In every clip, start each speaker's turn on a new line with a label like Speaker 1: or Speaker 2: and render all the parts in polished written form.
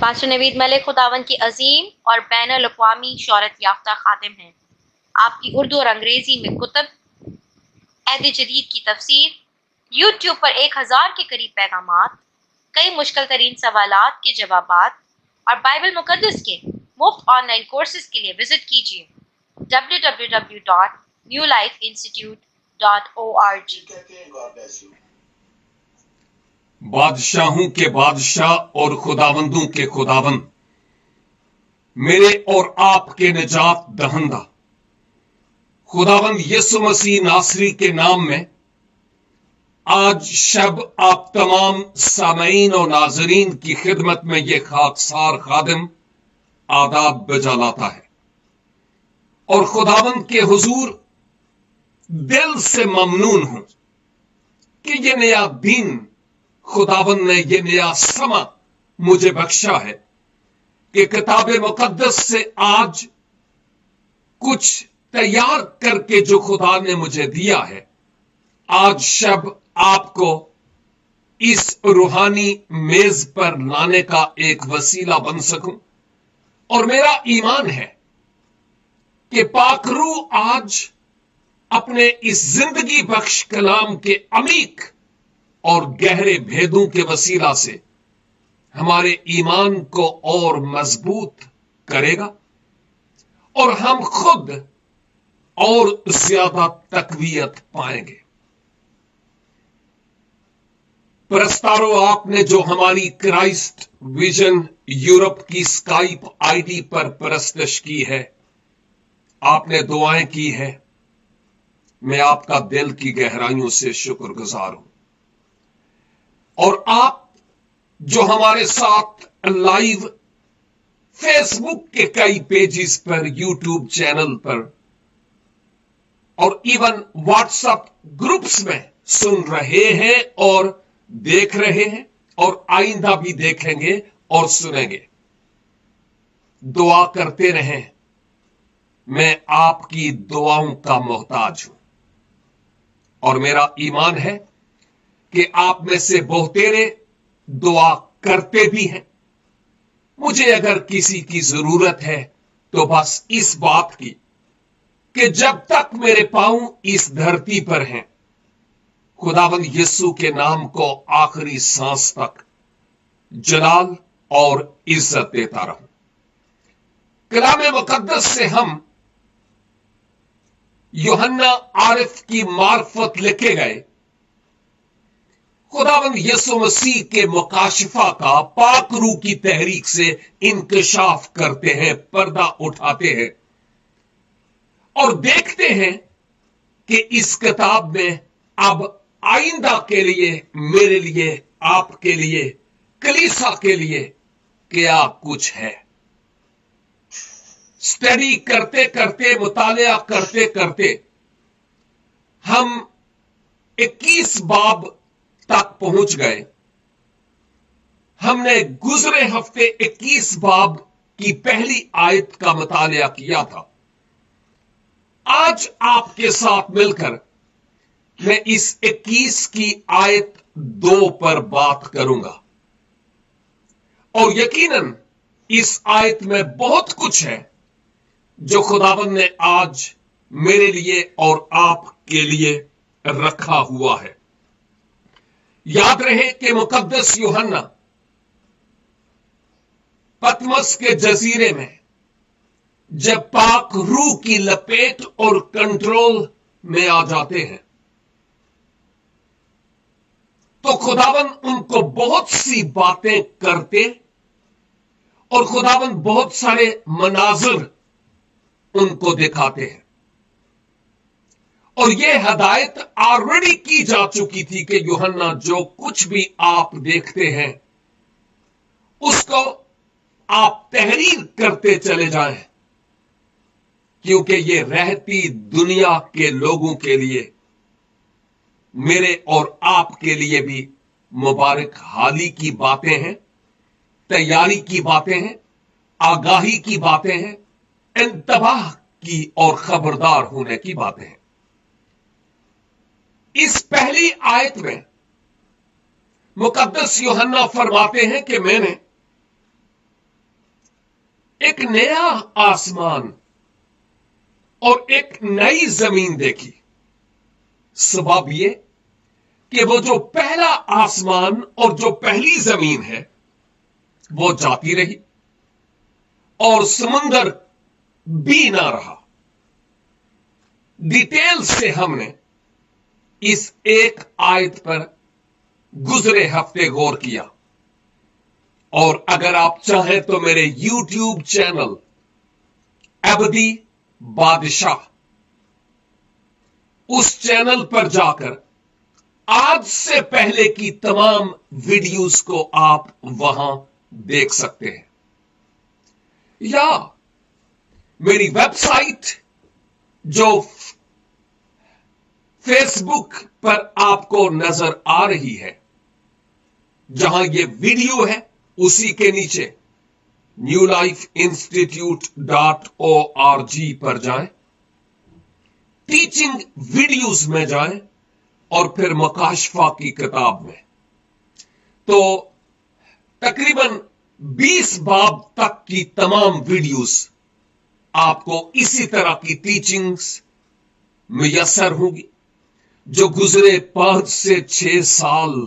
Speaker 1: Pastor نوید ملک خداوند کی عظیم اور بین الاقوامی شہرت یافتہ خادم ہیں۔ آپ کی اردو اور انگریزی میں کتب، عہد جدید کی تفسیر، یوٹیوب پر 1000 کے قریب پیغامات، کئی مشکل ترین سوالات کے جوابات اور بائبل مقدس کے مفت آن لائن کورسز کے لیے وزٹ کیجیے www.newlifeinstitute.org۔
Speaker 2: بادشاہوں کے بادشاہ اور خداوندوں کے خداوند، میرے اور آپ کے نجات دہندہ خداوند یسوع مسیح ناصری کے نام میں آج شب آپ تمام سامعین اور ناظرین کی خدمت میں یہ خاکسار خادم آداب بجا لاتا ہے اور خداوند کے حضور دل سے ممنون ہوں کہ یہ نیا دن خداوند نے، یہ نیا سما مجھے بخشا ہے کہ کتاب مقدس سے آج کچھ تیار کر کے جو خدا نے مجھے دیا ہے، آج شب آپ کو اس روحانی میز پر لانے کا ایک وسیلہ بن سکوں۔ اور میرا ایمان ہے کہ پاک روح آج اپنے اس زندگی بخش کلام کے عمیق اور گہرے بھیدوں کے وسیلہ سے ہمارے ایمان کو اور مضبوط کرے گا اور ہم خود اور زیادہ تقویت پائیں گے۔ پرستارو، آپ نے جو ہماری کرائسٹ ویژن یورپ کی اسکائپ آئی ڈی پر پرستش کی ہے، آپ نے دعائیں کی ہے، میں آپ کا دل کی گہرائیوں سے شکر گزار ہوں۔ اور آپ جو ہمارے ساتھ لائیو فیس بک کے کئی پیجز پر، یوٹیوب چینل پر اور ایون واٹس ایپ گروپس میں سن رہے ہیں اور دیکھ رہے ہیں اور آئندہ بھی دیکھیں گے اور سنیں گے، دعا کرتے رہیں۔ میں آپ کی دعاؤں کا محتاج ہوں اور میرا ایمان ہے کہ آپ میں سے بہتیرے دعا کرتے بھی ہیں۔ مجھے اگر کسی کی ضرورت ہے تو بس اس بات کی کہ جب تک میرے پاؤں اس دھرتی پر ہیں، خداوند یسوع کے نام کو آخری سانس تک جلال اور عزت دیتا رہوں۔ کلام مقدس سے ہم یوحنا عارف کی معرفت لکھے گئے خداوند یسوع مسیح کے مکاشفہ کا پاک روح کی تحریک سے انکشاف کرتے ہیں، پردہ اٹھاتے ہیں اور دیکھتے ہیں کہ اس کتاب میں اب آئندہ کے لیے، میرے لیے، آپ کے لیے، کلیسا کے لیے کیا کچھ ہے۔ اسٹڈی کرتے کرتے، مطالعہ کرتے کرتے ہم 21 باب تک پہنچ گئے۔ ہم نے گزرے ہفتے 21 باب کی پہلی آیت کا مطالعہ کیا تھا۔ آج آپ کے ساتھ مل کر میں اس 21 کی آیت 2 پر بات کروں گا اور یقیناً اس آیت میں بہت کچھ ہے جو خداوند نے آج میرے لیے اور آپ کے لیے رکھا ہوا ہے۔ یاد رہے کہ مقدس یوحنا پتمس کے جزیرے میں جب پاک روح کی لپیٹ اور کنٹرول میں آ جاتے ہیں تو خداوند ان کو بہت سی باتیں کرتے اور خداوند بہت سارے مناظر ان کو دکھاتے ہیں۔ اور یہ ہدایت آلریڈی کی جا چکی تھی کہ یوحنا جو کچھ بھی آپ دیکھتے ہیں اس کو آپ تحریر کرتے چلے جائیں، کیونکہ یہ رہتی دنیا کے لوگوں کے لیے، میرے اور آپ کے لیے بھی مبارک حالی کی باتیں ہیں، تیاری کی باتیں ہیں، آگاہی کی باتیں ہیں، انتباہ کی اور خبردار ہونے کی باتیں ہیں۔ اس پہلی آیت میں مقدس یوحنا فرماتے ہیں کہ میں نے ایک نیا آسمان اور ایک نئی زمین دیکھی. سبب یہ کہ وہ جو پہلا آسمان اور جو پہلی زمین ہے وہ جاتی رہی اور سمندر بھی نہ رہا. ڈیٹیل سے ہم نے اس ایک آیت پر گزرے ہفتے غور کیا، اور اگر آپ چاہیں تو میرے یوٹیوب چینل ابدی بادشاہ، اس چینل پر جا کر آج سے پہلے کی تمام ویڈیوز کو آپ وہاں دیکھ سکتے ہیں، یا میری ویب سائٹ جو فیس بک پر آپ کو نظر آ رہی ہے، جہاں یہ ویڈیو ہے اسی کے نیچے newlifeinstitute.org پر جائیں، ٹیچنگ ویڈیوز میں جائیں اور پھر مکاشفہ کی کتاب میں. تو تقریباً 20 باب تک کی تمام ویڈیوز آپ کو اسی طرح کی ٹیچنگز میسر ہوں گی، جو گزرے 5 سے 6 سال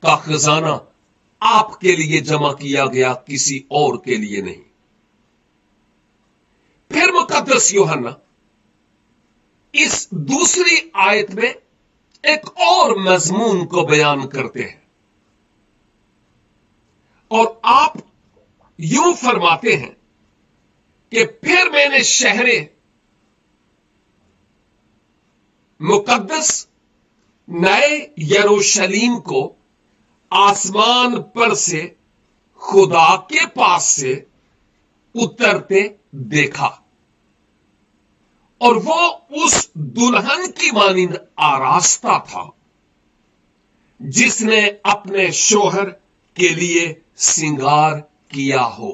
Speaker 2: کا خزانہ آپ کے لیے جمع کیا گیا، کسی اور کے لیے نہیں. پھر مقدس یوحنا اس دوسری آیت میں ایک اور مضمون کو بیان کرتے ہیں، اور آپ یوں فرماتے ہیں کہ پھر میں نے شہر مقدس نئے یروشلیم کو آسمان پر سے خدا کے پاس سے اترتے دیکھا، اور وہ اس دلہن کی مانند آراستہ تھا جس نے اپنے شوہر کے لیے سنگار کیا ہو.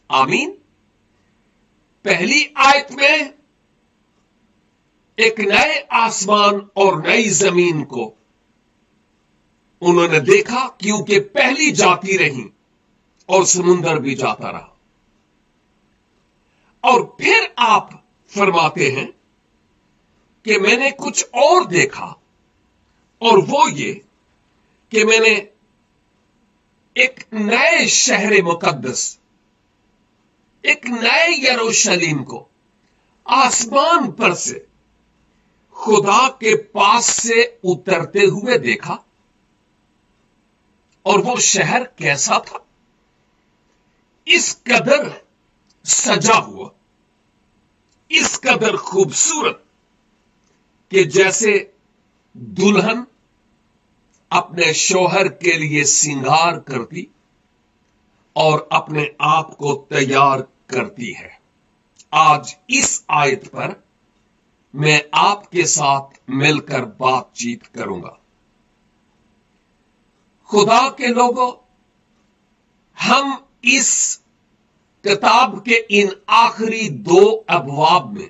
Speaker 2: آمین. پہلی آیت میں ایک نئے آسمان اور نئی زمین کو انہوں نے دیکھا، کیونکہ پہلی جاتی رہی اور سمندر بھی جاتا رہا. اور پھر آپ فرماتے ہیں کہ میں نے کچھ اور دیکھا، اور وہ یہ کہ میں نے ایک نئے شہر مقدس، ایک نئے یروشلیم کو آسمان پر سے خدا کے پاس سے اترتے ہوئے دیکھا. اور وہ شہر کیسا تھا؟ اس قدر سجا ہوا، اس قدر خوبصورت کہ جیسے دلہن اپنے شوہر کے لیے سنگار کرتی اور اپنے آپ کو تیار کرتی ہے. آج اس آیت پر میں آپ کے ساتھ مل کر بات چیت کروں گا. خدا کے لوگوں، ہم اس کتاب کے ان آخری 2 ابواب میں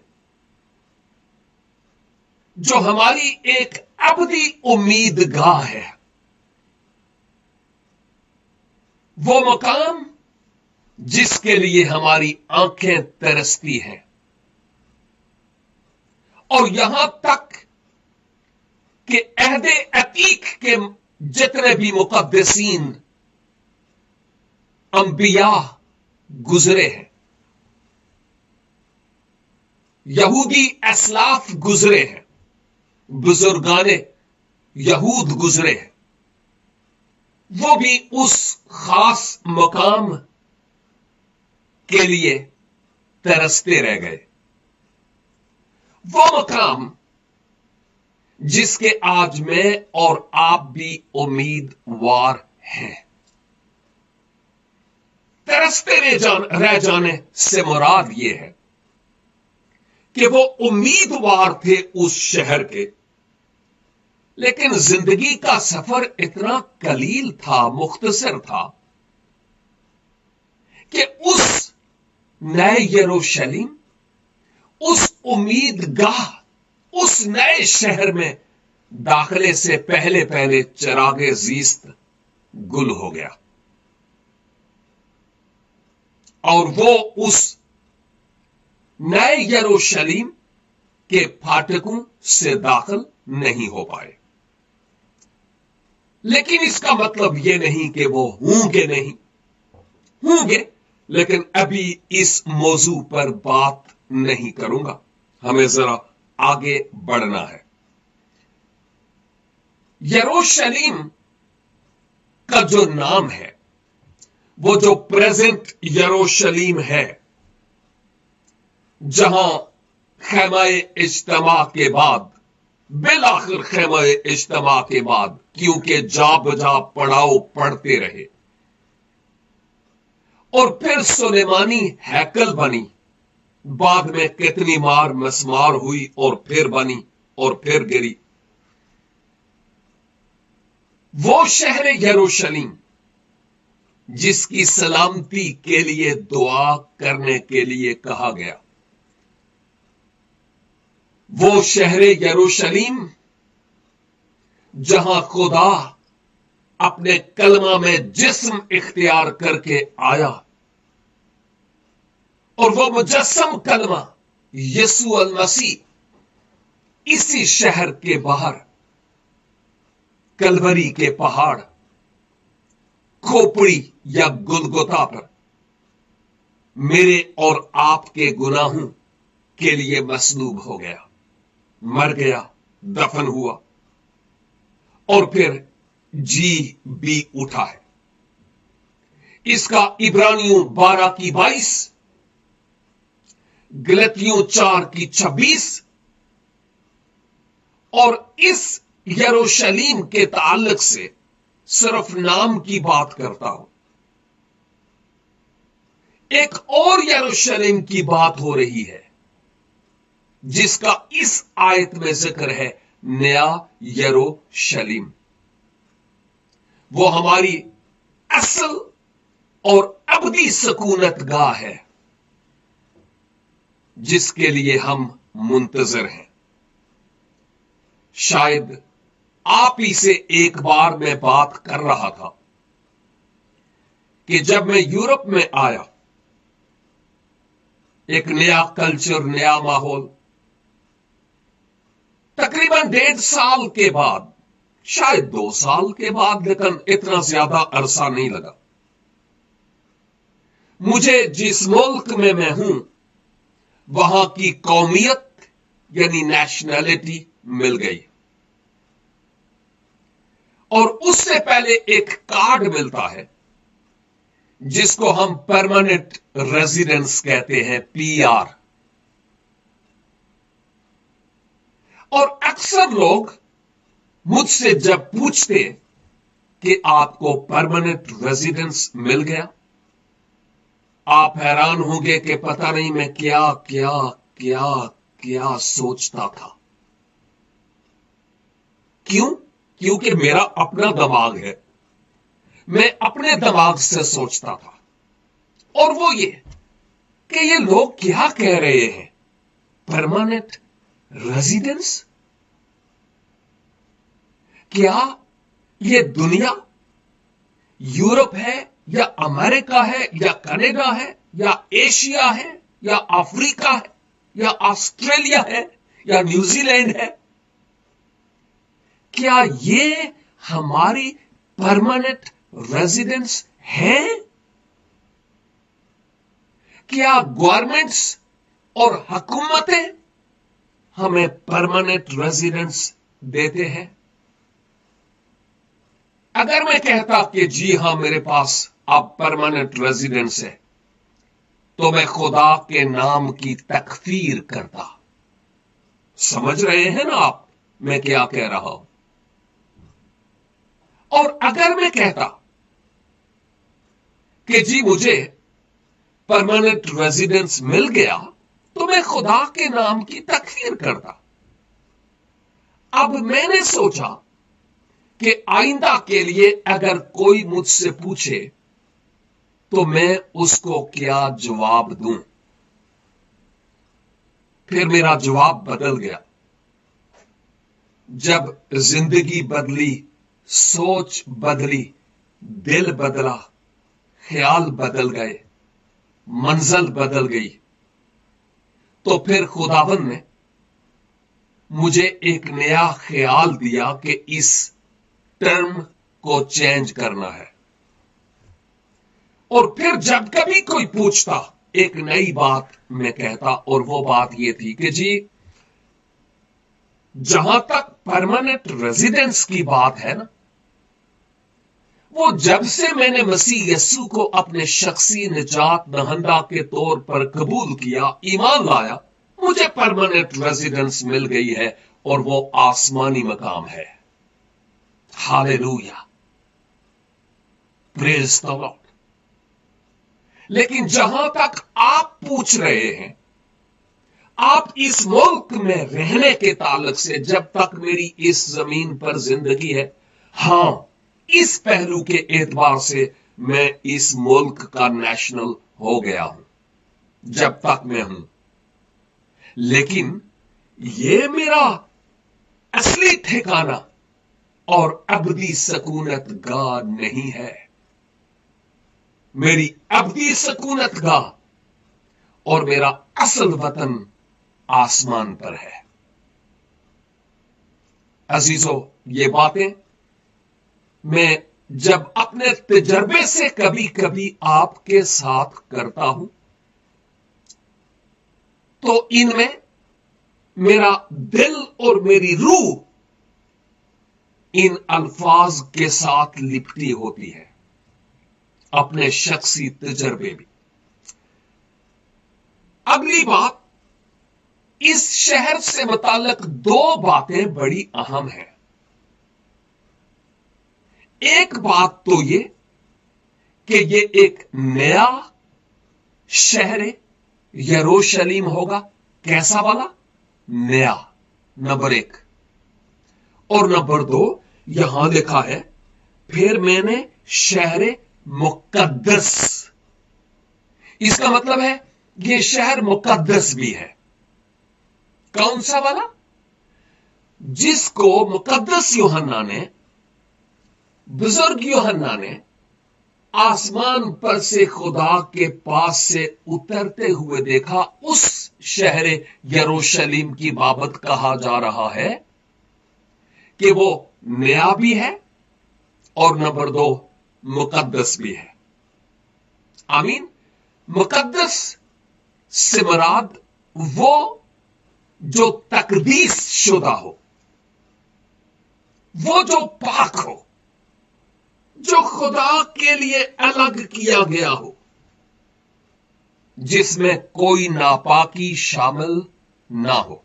Speaker 2: جو ہماری ایک ابدی امید گاہ ہے، وہ مقام جس کے لیے ہماری آنکھیں ترستی ہیں، اور یہاں تک کہ عہد عتیق کے جتنے بھی مقدسین انبیاء گزرے ہیں، یہودی اسلاف گزرے ہیں، بزرگان یہود گزرے ہیں، وہ بھی اس خاص مقام کے لیے ترستے رہ گئے. وہ مقام جس کے آج میں اور آپ بھی امیدوار ہیں. ترستے رہ جانے سے مراد یہ ہے کہ وہ امیدوار تھے اس شہر کے، لیکن زندگی کا سفر اتنا قلیل تھا، مختصر تھا، کہ اس نئے یروشلم، اس امید گاہ، اس نئے شہر میں داخلے سے پہلے چراغ زیست گل ہو گیا. और वो उस नए यरूशलेम के फाटकों से दाखिल नहीं हो पाए। लेकिन इसका मतलब यह नहीं कि वो होंगे नहीं, होंगे, लेकिन अभी इस मौजू पर बात नहीं करूंगा। हमें जरा आगे बढ़ना है। यरूशलेम का जो नाम है, वो जो प्रेजेंट यरूशलेम है, जहां खैमाए इज्तिमा के बाद, बिलाखिर खैमाए इज्तिमा के बाद, क्योंकि जा बजा पड़ाव पड़ते रहे और फिर सुलेमानी हैकल बनी, बाद में कितनी मार मसमार हुई और फिर बनी और फिर गिरी। वो शहर यरूशलेम जिसकी सलामती के लिए दुआ करने के लिए कहा गया, वो शहर यरूशलेम जहां खुदा अपने कलमा में जिस्म इख्तियार करके आया और वो मुजस्सम कलमा यीशु अल मसीह इसी शहर के बाहर कलवरी के पहाड़, खोपड़ी या गुलगुता पर मेरे और आपके गुनाहों के लिए मसलूब हो गया, मर गया, दफन हुआ और फिर जी भी उठा है। इसका इब्रानियों 12 की 22, गलतियों 4 की 26 और इस यरूशलेम के ताल्लुक से सिर्फ नाम की बात करता हूं। एक और यरूशलेम की बात हो रही है जिसका इस आयत में जिक्र है, नया यरूशलेम। वो हमारी असल और अबदी सकूनत गाह है जिसके लिए हम मुंतजर हैं। शायद आप ही से एक बार मैं बात कर रहा था कि जब मैं यूरोप में आया, एक नया कल्चर, नया माहौल, तकरीबन 1.5 साल के बाद, शायद 2 साल के बाद, लेकिन इतना ज्यादा अरसा नहीं लगा, मुझे जिस मुल्क में मैं हूं वहां की कौमियत यानी नेशनैलिटी मिल गई। और उससे पहले एक कार्ड मिलता है जिसको हम परमानेंट रेजिडेंस कहते हैं, PR। और अक्सर लोग मुझसे जब पूछते कि आपको परमानेंट रेजिडेंस मिल गया, आप हैरान होंगे कि पता नहीं मैं क्या क्या क्या क्या सोचता था। क्यों? क्योंकि मेरा अपना दिमाग है, मैं अपने दिमाग से सोचता था। और वो ये कि ये लोग क्या कह रहे हैं, परमानेंट रेजिडेंस? क्या ये दुनिया यूरोप है या अमेरिका है या कनाडा है या एशिया है या अफ्रीका है या ऑस्ट्रेलिया है या न्यूजीलैंड है? क्या ये हमारी परमानेंट रेजिडेंस है? क्या गवर्नमेंट्स और हुकूमतें हमें परमानेंट रेजिडेंस देते हैं? अगर मैं कहता कि जी हां मेरे पास अब परमानेंट रेजिडेंस है, तो मैं खुदा के नाम की तकफीर करता। समझ रहे हैं ना आप मैं क्या कह रहा हूं? और अगर मैं कहता कि जी मुझे परमानेंट रेजिडेंस मिल गया, तो मैं खुदा के नाम की तकफीर करता। अब मैंने सोचा कि आइंदा के लिए अगर कोई मुझसे पूछे तो मैं उसको क्या जवाब दूं। फिर मेरा जवाब बदल गया। जब जिंदगी बदली, सोच बदली, दिल बदला, ख्याल बदल गए, मंजिल बदल गई, तो फिर खुदावन ने मुझे एक नया ख्याल दिया कि इस टर्म को चेंज करना है। और फिर जब कभी कोई पूछता, एक नई बात मैं कहता, और वो बात ये थी कि जी, जहां तक परमानेंट रेजिडेंस की बात है ना, वो जब से मैंने मसीह यस्सु को अपने शख्सी निजात दहंदा के तौर पर कबूल किया, ईमान लाया, मुझे परमानेंट रेजिडेंस मिल गई है, और वो आसमानी मकाम है। Hallelujah, praise the Lord. लेकिन जहां तक आप पूछ रहे हैं, आप इस मुल्क में रहने के ताल्लुक से, जब तक मेरी इस जमीन पर जिंदगी है, हां, इस पहलू के एतबार से मैं इस मुल्क का नेशनल हो गया हूं, जब तक मैं हूं। लेकिन यह मेरा असली ठिकाना और अबदी सकूनत गाह नहीं है। मेरी अबदी सकूनत गाह और मेरा असल वतन आसमान पर है। अजीजों, ये बातें मैं जब अपने तजर्बे से कभी कभी आपके साथ करता हूं, तो इनमें मेरा दिल और मेरी रूह इन अल्फाज के साथ लिपटी होती है, अपने शख्सी तजर्बे भी। अगली बात, इस शहर से मुताल्लिक दो बातें बड़ी अहम हैं। एक बात तो ये कि ये एक नया शहर यरूशलेम होगा। कैसा वाला? नया, नंबर एक। और नंबर दो, यहां लिखा है, फिर मैंने शहर मुकद्दस। इसका मतलब है ये शहर मुकद्दस भी है। कौन सा वाला? जिसको मुकद्दस यूहन्ना ने, बुजुर्ग यूहन्ना ने आसमान पर से खुदा के पास से उतरते हुए देखा, उस शहर यरूशलेम की बाबत कहा जा रहा है कि वो नया भी है और नंबर दो, मुकद्दस भी है। आमीन। मुकद्दस से मुराद वो जो तकदीस शुदा हो, वो जो पाक हो, जो खुदा के लिए अलग किया गया हो, जिसमें कोई नापाकी शामिल ना हो।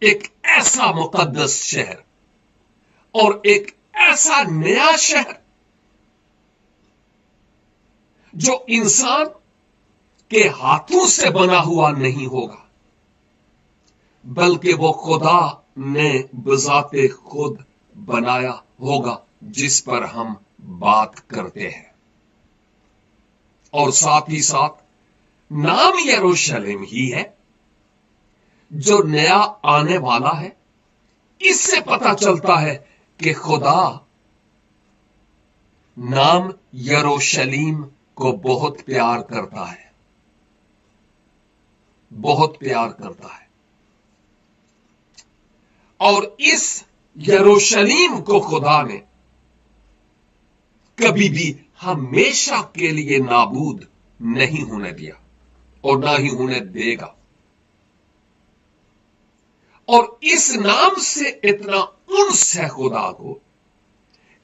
Speaker 2: एक ऐसा मुकद्दस शहर और एक ऐसा नया शहर जो इंसान के हाथों से बना हुआ नहीं होगा, बल्कि वो खुदा ने बजाते खुद बनाया होगा, जिस पर हम बात करते हैं। और साथ ही साथ नाम यरूशलेम ही है जो नया आने वाला है। इससे पता चलता है कि खुदा नाम यरूशलेम को बहुत प्यार करता है, बहुत प्यार करता है। और इस यरूशलेम को खुदा ने कभी भी हमेशा के लिए नाबूद नहीं होने दिया और ना ही होने देगा। और इस नाम से इतना उन्स है खुदा को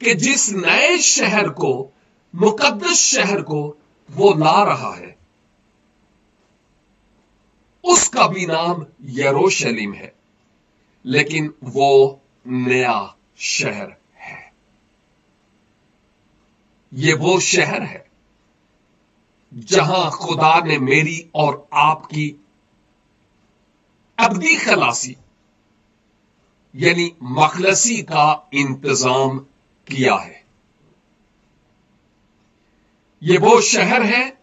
Speaker 2: कि जिस नए शहर को, मुकद्दस शहर को वो ला रहा है, उसका भी नाम यरूशलेम है, लेकिन वो नया शहर है। ये वो शहर है जहां खुदा ने मेरी और आपकी अबदी खलासी यानी मखलसी का इंतजाम किया है। ये वो शहर है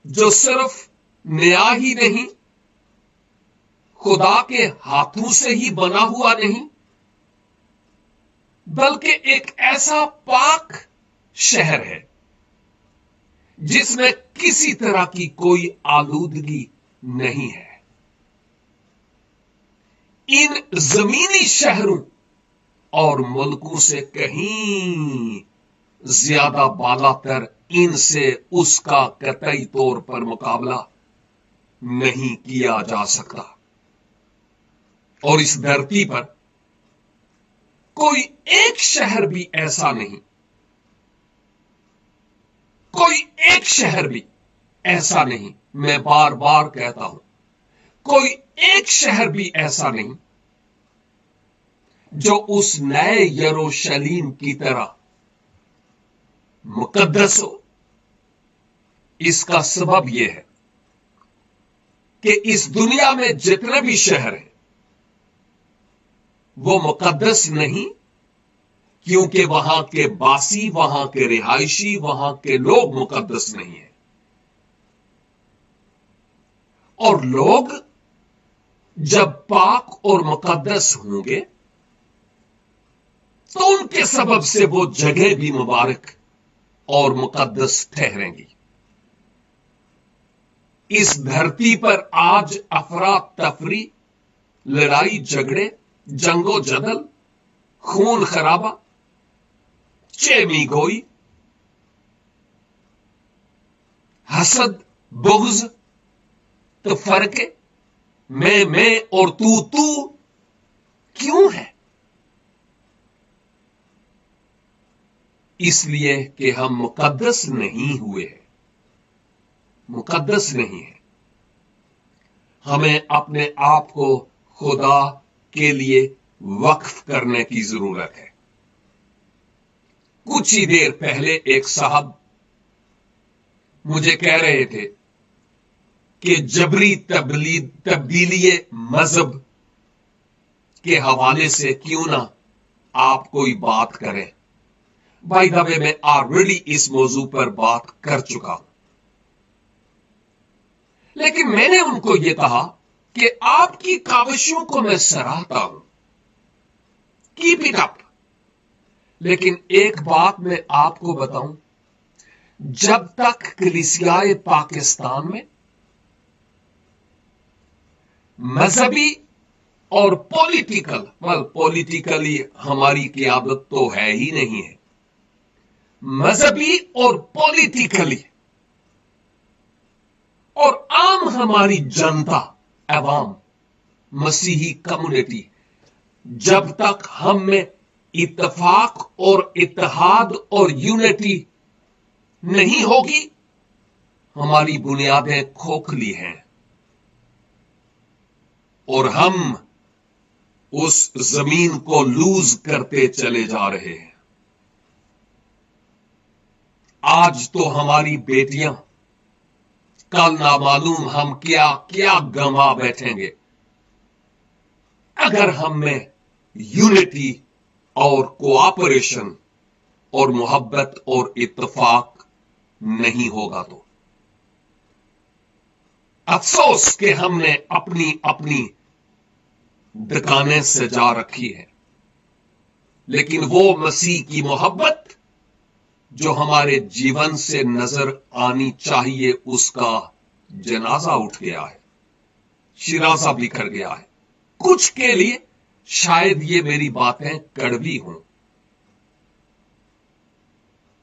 Speaker 2: जो सिर्फ नया ही नहीं, खुदा के हाथों से ही बना हुआ नहीं, बल्कि एक ऐसा पाक शहर है जिसमें किसी तरह की कोई आलूदगी नहीं है। इन जमीनी शहरों और मुल्कों से कहीं ज्यादा बालातर इनसे उसका कतई तौर पर मुकाबला नहीं किया जा सकता। और इस धरती पर कोई एक शहर भी ऐसा नहीं, कोई एक शहर भी ऐसा नहीं, मैं बार बार कहता हूं, कोई एक शहर भी ऐसा नहीं जो उस नए यरूशलेम की तरह मुकद्दस हो। इसका सबब यह है कि इस दुनिया में जितने भी शहर हैं वो मुकद्दस नहीं, क्योंकि वहां के बासी, वहां के रिहायशी, वहां के लोग मुकद्दस नहीं है। और लोग जब पाक और मुकद्दस होंगे तो उनके सबब से वो जगह भी मुबारक और मुकद्दस ठहरेंगी। इस धरती पर आज अफरा तफरी, लड़ाई झगड़े, जंगो जदल, खून खराबा, चेमी गोई, हसद, बुग़्ज़, तफरके, मैं और तू क्यों है? इसलिए कि हम मुकद्दस नहीं हुए हैं, मुकद्दस नहीं है। हमें अपने आप को खुदा के लिए वक्फ करने की जरूरत है। कुछ ही देर पहले एक साहब मुझे कह रहे थे कि जबरी तब्दीली मजहब के हवाले से क्यों ना आप कोई बात करें। बाय द वे, मैं ऑलरेडी इस मौजू पर बात कर चुका हूं, लेकिन मैंने उनको यह कहा कि आपकी काविशों को मैं सराहता हूं, कीप इट अप। लेकिन एक बात मैं आपको बताऊं, जब तक कलीसियाए पाकिस्तान में मजहबी और पॉलिटिकली हमारी क़यादत तो है ही नहीं है, मजहबी और पॉलिटिकली और आम हमारी जनता, अवाम, मसीही कम्युनिटी, जब तक हम में इत्तेफाक और इत्तेहाद और यूनिटी नहीं होगी, हमारी बुनियादें खोखली हैं और हम उस जमीन को लूज करते चले जा रहे हैं। आज तो हमारी बेटियां, कल ना मालूम हम क्या क्या गंवा बैठेंगे अगर हम में यूनिटी और कोऑपरेशन और मोहब्बत और इत्तेफाक नहीं होगा। तो अफसोस कि हमने अपनी अपनी दुकानें सजा रखी है, लेकिन वो मसीह की मोहब्बत जो हमारे जीवन से नजर आनी चाहिए, उसका जनाजा उठ गया है, शिराजा बिखर गया है। कुछ के लिए शायद ये मेरी बातें कड़वी हों,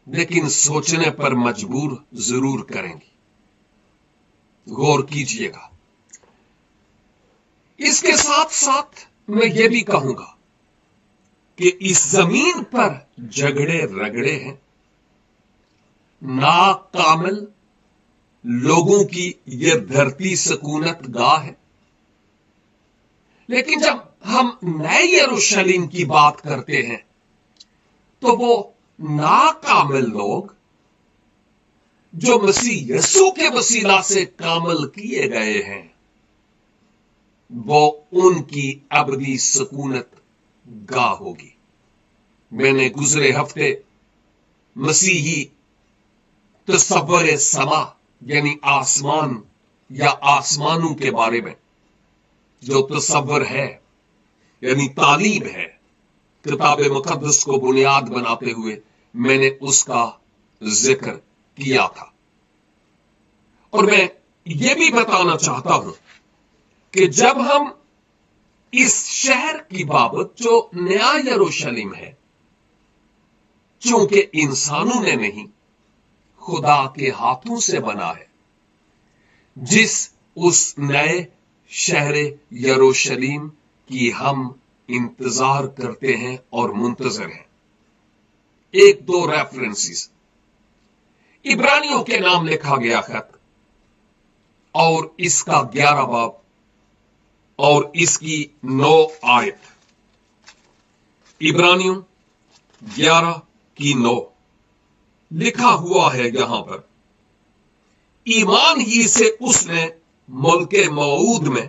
Speaker 2: लेकिन सोचने पर मजबूर जरूर करेंगी। गौर कीजिएगा। इसके साथ साथ मैं ये भी कहूंगा कि इस जमीन पर झगड़े रगड़े हैं, नाकामिल लोगों की यह धरती सकूनत गाह है। लेकिन जब हम नए यरूशलेम की बात करते हैं तो वो नाकामिल लोग जो मसीह यीशु के वसीला से कामिल किए गए हैं, वो उनकी अबदी सकूनत गाह होगी। मैंने गुजरे हफ्ते मसीही तसव्वुर समा यानी आसमान या आसमानों के बारे में जो तसव्वुर है यानी तालीम है, किताब मुकद्दस को बुनियाद बनाते हुए मैंने उसका जिक्र किया था। اور میں یہ بھی بتانا چاہتا ہوں کہ جب ہم اس شہر کی بابت جو نیا یروشلم ہے، چونکہ انسانوں نے نہیں خدا کے ہاتھوں سے بنا ہے، جس اس نئے شہر یروشلم کی ہم انتظار کرتے ہیں اور منتظر ہیں۔ ایک دو ریفرنسز، عبرانیوں کے نام لکھا گیا خط اور اس کا 11 باب اور اس کی 9 آیت، عبرانیوں 11 کی 9 لکھا ہوا ہے یہاں پر، ایمان ہی سے اس نے ملک موعود میں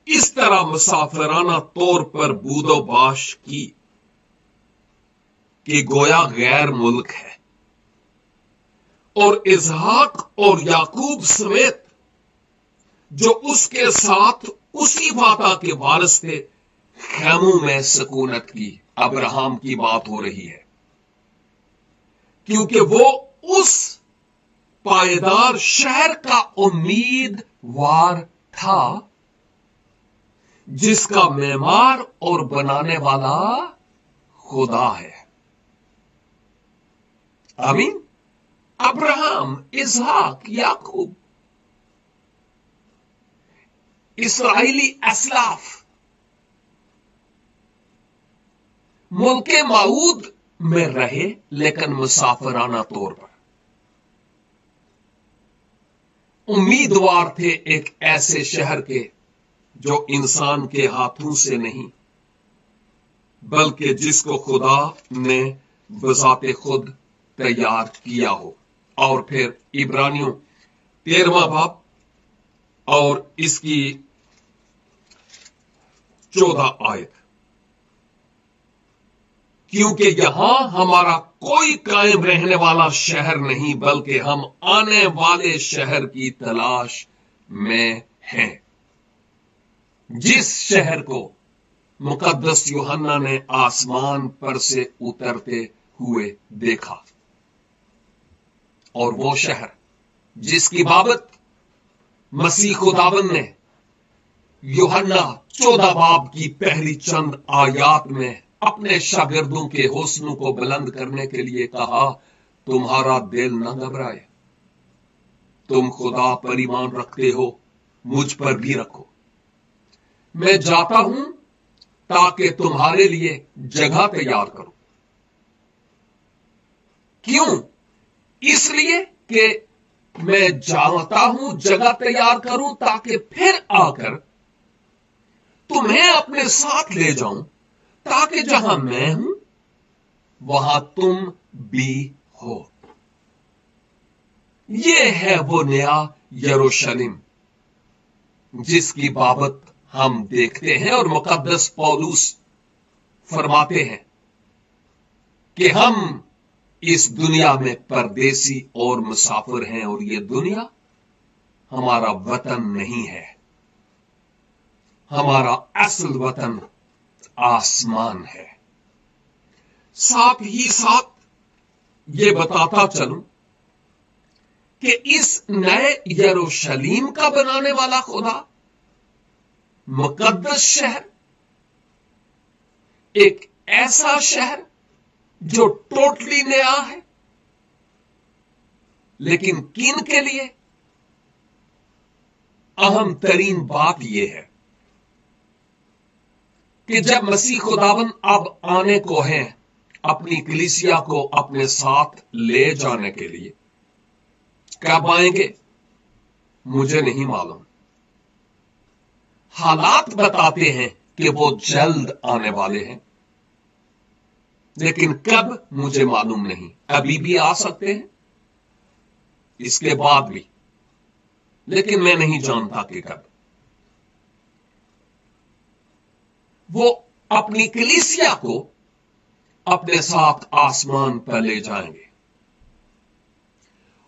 Speaker 2: اس طرح مسافرانہ طور پر بود و باش کی کہ گویا غیر ملک ہے، اور اسحاق اور یعقوب سمیت جو اس کے ساتھ اسی وعدہ کے وارث تھے خیموں میں سکونت کی۔ ابراہم کی بات ہو رہی ہے، کیونکہ وہ اس پائیدار شہر کا امیدوار تھا جس کا معمار اور بنانے والا خدا ہے۔ آمین۔ ابراہم، اسحاق، یعقوب، اسرائیلی اسلاف ملک موعود میں رہے، لیکن مسافرانہ طور پر امیدوار تھے ایک ایسے شہر کے جو انسان کے ہاتھوں سے نہیں بلکہ جس کو خدا نے بذات خود تیار کیا ہو۔ اور پھر عبرانیوں 13واں باب اور اس کی 14 آیت، کیونکہ یہاں ہمارا کوئی قائم رہنے والا شہر نہیں بلکہ ہم آنے والے شہر کی تلاش میں ہیں، جس شہر کو مقدس یوحنا نے آسمان پر سے اترتے ہوئے دیکھا، اور وہ شہر جس کی بابت مسیح خداوند نے یوحنا 14 باب کی پہلی چند آیات میں اپنے شاگردوں کے حوصلوں کو بلند کرنے کے لیے کہا، تمہارا دل نہ گھبرائے، تم خدا پر ایمان رکھتے ہو، مجھ پر بھی رکھو، میں جاتا ہوں تاکہ تمہارے لیے جگہ تیار کروں۔ کیوں؟ اس لیے کہ میں جاتا ہوں جگہ تیار کروں تاکہ پھر آ کر تمہیں اپنے ساتھ لے جاؤں، تاکہ جہاں میں ہوں وہاں تم بھی ہو۔ یہ ہے وہ نیا یروشلم جس کی بابت ہم دیکھتے ہیں، اور مقدس پولس فرماتے ہیں کہ ہم اس دنیا میں پردیسی اور مسافر ہیں، اور یہ دنیا ہمارا وطن نہیں ہے، ہمارا اصل وطن آسمان ہے۔ ساتھ ہی ساتھ یہ بتاتا چلوں کہ اس نئے یروشلم کا بنانے والا خدا، مقدس شہر، ایک ایسا شہر جو ٹوٹلی نیا ہے، لیکن کن کے لیے؟ اہم ترین بات یہ ہے کہ جب مسیح خداوند اب آنے کو ہیں اپنی کلیسیا کو اپنے ساتھ لے جانے کے لیے، کب آئیں گے مجھے نہیں معلوم۔ حالات بتاتے ہیں کہ وہ جلد آنے والے ہیں، لیکن کب مجھے معلوم نہیں۔ ابھی بھی آ سکتے ہیں، اس کے بعد بھی، لیکن میں نہیں جانتا کہ کب۔ وہ اپنی کلیسیا کو اپنے ساتھ آسمان پر لے جائیں گے،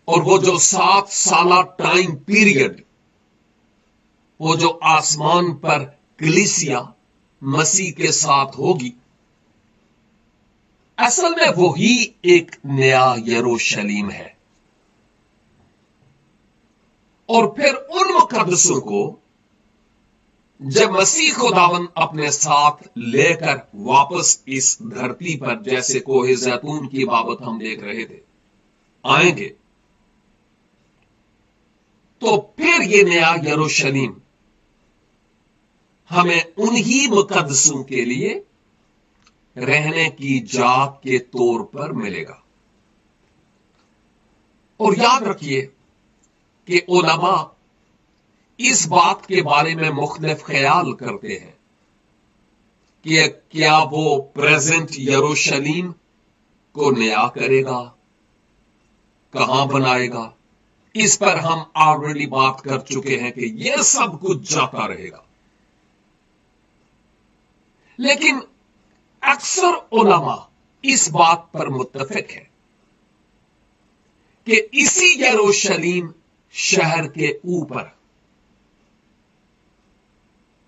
Speaker 2: اور وہ جو 7 سالہ ٹائم پیریڈ، وہ جو آسمان پر کلیسیا مسیح کے ساتھ ہوگی، اصل میں وہی ایک نیا یروشلم ہے۔ और फिर उन मुकद्दसों को जब मसीह खुदावन अपने साथ लेकर वापस इस धरती पर, जैसे कोहे जैतून की बाबत हम देख रहे थे, आएंगे, तो फिर ये नया यरूशलेम हमें उन्हीं मुकद्दसों के लिए रहने की जात के तौर पर मिलेगा। और याद रखिए कि उलमा इस बात के बारे में मुख्तलिफ ख्याल करते हैं कि क्या वो प्रेजेंट यरूशलेम को नया करेगा, कहां बनाएगा। इस पर हम ऑलरेडी बात कर चुके हैं कि यह सब कुछ जाता रहेगा। लेकिन अक्सर उलमा इस बात पर मुत्तफिक है कि इसी यरूशलेम शहर के ऊपर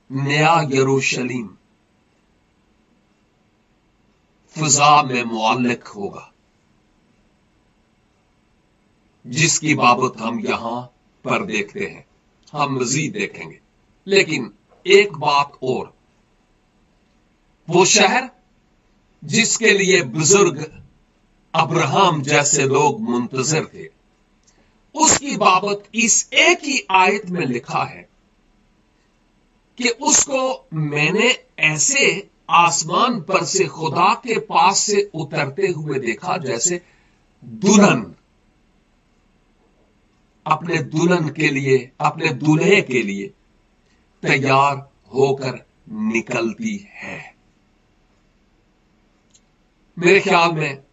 Speaker 2: नया यरूशलेम फिजा में मुअल्लिक होगा, जिसकी बाबत हम यहां पर देखते हैं, हम मजीद देखेंगे। लेकिन एक बात और, वो शहर जिसके लिए बुजुर्ग अब्राहम जैसे लोग मुंतजर थे, उसकी बाबत इस एक ही आयत में लिखा है कि उसको मैंने ऐसे आसमान पर से खुदा के पास से उतरते हुए देखा जैसे दुल्हन अपने दुल्हन के लिए, अपने दूल्हे के लिए तैयार होकर निकलती है। मेरे ख्याल में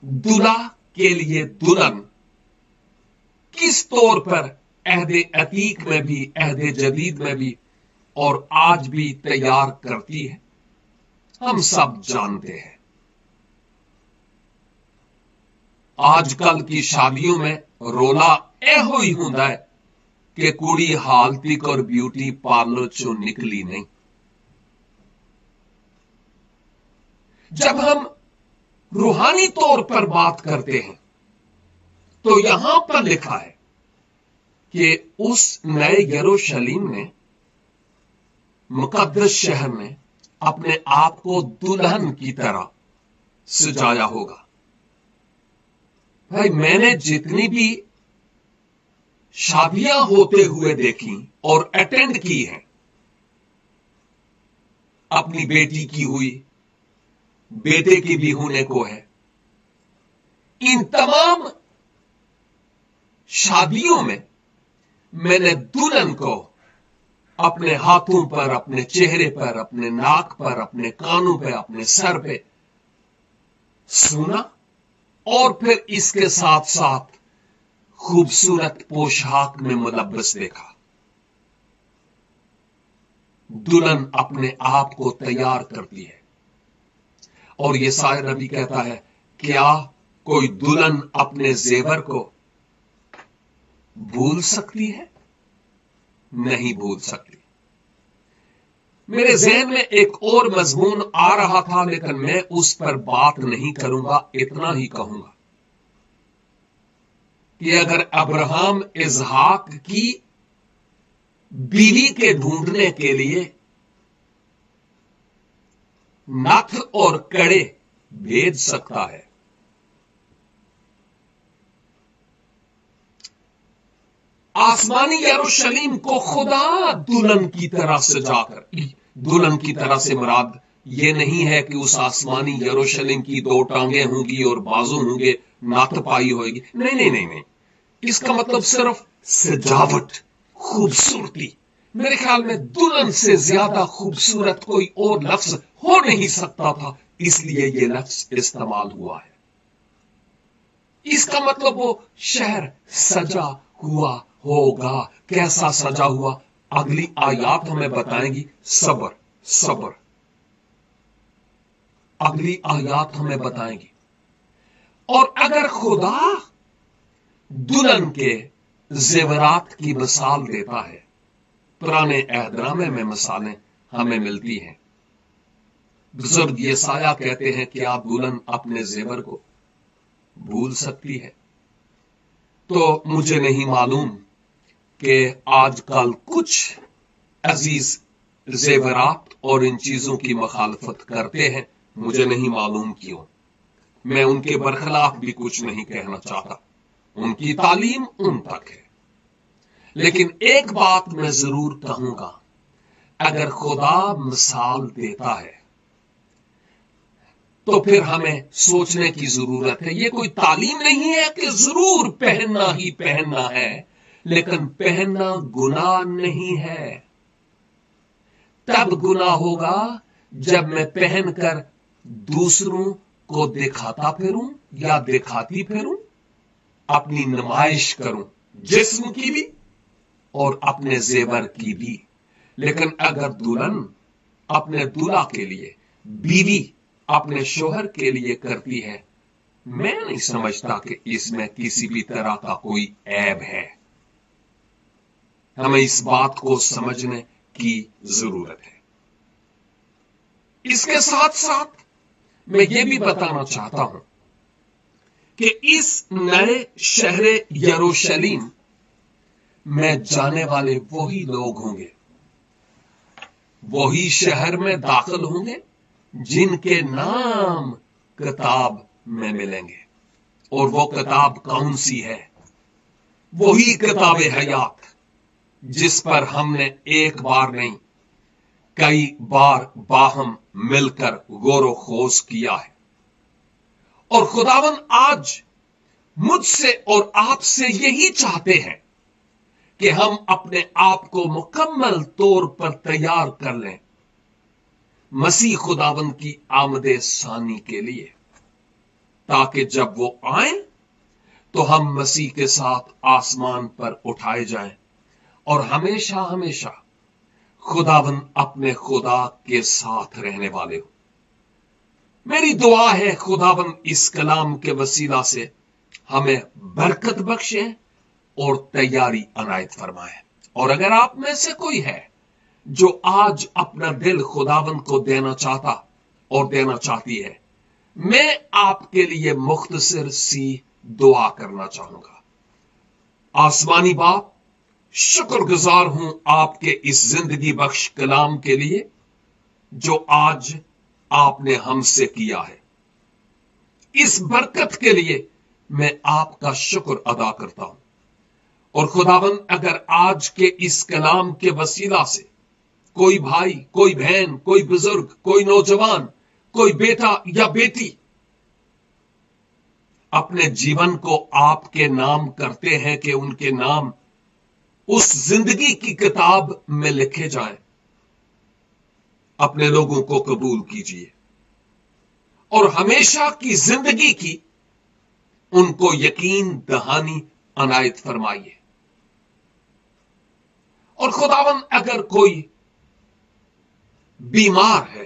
Speaker 2: दूल्हा के लिए दुल्हन किस तौर पर अहदे अतीक में भी, अहदे जदीद में भी और आज भी तैयार करती है, हम सब जानते हैं। आजकल की शादियों में रोला एहो ही हुंदा है कि कुड़ी हाल तक और ब्यूटी पार्लर चो निकली नहीं। जब हम रूहानी तौर पर बात करते हैं तो यहां पर लिखा है कि उस नए यरूशलेम ने, मुकद्दस शहर ने अपने आप को दुल्हन की तरह सजाया होगा। भाई, मैंने जितनी भी शादियां होते हुए देखी और अटेंड की हैं, अपनी बेटी की हुई, बेटे की भी होने को है, इन तमाम शादियों में मैंने दुल्हन को अपने हाथों पर, अपने चेहरे पर, अपने नाक पर, अपने कानों पे, अपने सर पे सुना और फिर इसके साथ साथ खूबसूरत पोशाक में मुलब्बस देखा। दुल्हन अपने आप को तैयार करती है। और ये शायर नबी कहता है, क्या कोई दुल्हन अपने जेवर को भूल सकती है? नहीं भूल सकती। मेरे ज़हन में एक और मजमून आ रहा था, लेकिन मैं उस पर बात नहीं करूंगा। इतना ही कहूंगा कि अगर अब्राहम इसहाक की बीवी के ढूंढने के लिए नथ और कड़े भेज सकता है, आसमानी यरूशलेम को खुदा दुल्हन की तरह सजाकर, दुल्हन की तरह से मुराद ये नहीं है कि उस आसमानी यरूशलेम की दो टांगे होंगी और बाजू होंगे, नात पाई होगी। नहीं नहीं नहीं नहीं, इसका मतलब सिर्फ सजावट, खूबसूरती। मेरे ख्याल में दुल्हन से ज्यादा खूबसूरत कोई और लफ्ज हो नहीं सकता था, इसलिए यह लफ्ज इस्तेमाल हुआ है। इसका मतलब वो शहर सजा हुआ होगा। कैसा सजा हुआ? अगली आयात हमें बताएंगी। सब्र सब्र, अगली आयात हमें बताएंगी। और अगर खुदा दुल्हन के जेवरात की मिसाल देता है, पुराने अहदनामे में मिसालें हमें मिलती हैं। बुजुर्ग यसाया कहते हैं कि आप दुल्हन अपने जेवर को भूल सकती है। तो मुझे नहीं मालूम کہ آج کل کچھ عزیز زیورات اور ان چیزوں کی مخالفت کرتے ہیں، مجھے نہیں معلوم کیوں۔ میں ان کے برخلاف بھی کچھ نہیں کہنا چاہتا، ان کی تعلیم ان تک ہے۔ لیکن ایک بات میں ضرور کہوں گا، اگر خدا مثال دیتا ہے تو پھر ہمیں سوچنے کی ضرورت ہے۔ یہ کوئی تعلیم نہیں ہے کہ ضرور پہننا ہی پہننا ہے، لیکن پہننا گناہ نہیں ہے۔ تب گناہ ہوگا جب میں پہن کر دوسروں کو دکھاتا پھروں یا دکھاتی پھروں، اپنی نمائش کروں، جسم کی بھی اور اپنے زیور کی بھی۔ لیکن اگر دلہن اپنے دولہا کے لیے، بیوی اپنے شوہر کے لیے کرتی ہے، میں نہیں سمجھتا کہ اس میں کسی بھی طرح کا کوئی عیب ہے۔ ہمیں اس بات کو سمجھنے کی ضرورت ہے۔ اس کے ساتھ ساتھ میں یہ بھی بتانا چاہتا ہوں کہ اس نئے شہر یروشلم میں جانے والے وہی لوگ ہوں گے، وہی شہر میں داخل ہوں گے جن کے نام کتاب میں ملیں گے۔ اور وہ کتاب کون سی ہے؟ وہی کتاب حیات جس پر ہم نے ایک بار نہیں کئی بار باہم مل کر غور و خوض کیا ہے۔ اور خداوند آج مجھ سے اور آپ سے یہی چاہتے ہیں کہ ہم اپنے آپ کو مکمل طور پر تیار کر لیں مسیح خداوند کی آمد ثانی کے لیے، تاکہ جب وہ آئیں تو ہم مسیح کے ساتھ آسمان پر اٹھائے جائیں اور ہمیشہ ہمیشہ خداوند اپنے خدا کے ساتھ رہنے والے ہوں۔ میری دعا ہے خداوند اس کلام کے وسیلہ سے ہمیں برکت بخشے اور تیاری عنایت فرمائے۔ اور اگر آپ میں سے کوئی ہے جو آج اپنا دل خداوند کو دینا چاہتا اور دینا چاہتی ہے، میں آپ کے لیے مختصر سی دعا کرنا چاہوں گا۔ آسمانی باپ، شکر گزار ہوں آپ کے اس زندگی بخش کلام کے لیے جو آج آپ نے ہم سے کیا ہے۔ اس برکت کے لیے میں آپ کا شکر ادا کرتا ہوں۔ اور خداوند اگر آج کے اس کلام کے وسیلہ سے کوئی بھائی، کوئی بہن، کوئی بزرگ، کوئی نوجوان، کوئی بیٹا یا بیٹی اپنے جیون کو آپ کے نام کرتے ہیں کہ ان کے نام اس زندگی کی کتاب میں لکھے جائیں، اپنے لوگوں کو قبول کیجیے اور ہمیشہ کی زندگی کی ان کو یقین دہانی عنایت فرمائیے۔ اور خداوند اگر کوئی بیمار ہے،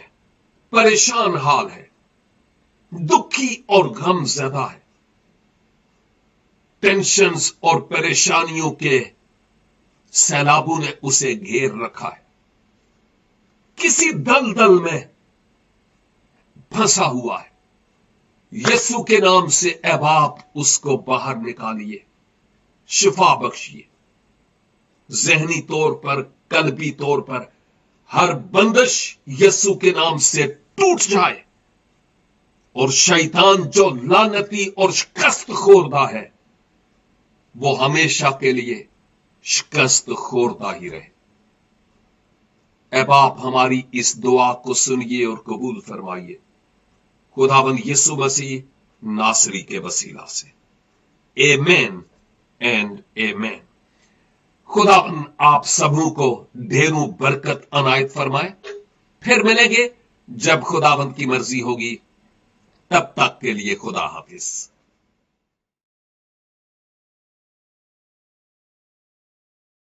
Speaker 2: پریشان حال ہے، دکھی اور غم زدہ ہے، ٹینشنز اور پریشانیوں کے سیلابوں نے اسے گھیر رکھا ہے، کسی دلدل میں پھنسا ہوا ہے، یسوع کے نام سے اے باپ اس کو باہر نکالیے، شفا بخشیے۔ ذہنی طور پر، قلبی طور پر ہر بندش یسوع کے نام سے ٹوٹ جائے، اور شیطان جو لعنتی اور شکست خوردہ ہے وہ ہمیشہ کے لیے شکست خوردہ ہی رہے۔ اے باپ ہماری اس دعا کو سنیے اور قبول فرمائیے، خداوند یسوع مسیح ناصری کے وسیلہ سے، آمین اینڈ آمین۔ خداوند آپ سبوں کو ڈھیروں برکت عنایت فرمائے۔ پھر ملیں گے جب خداوند کی مرضی ہوگی، تب تک کے لیے خدا حافظ۔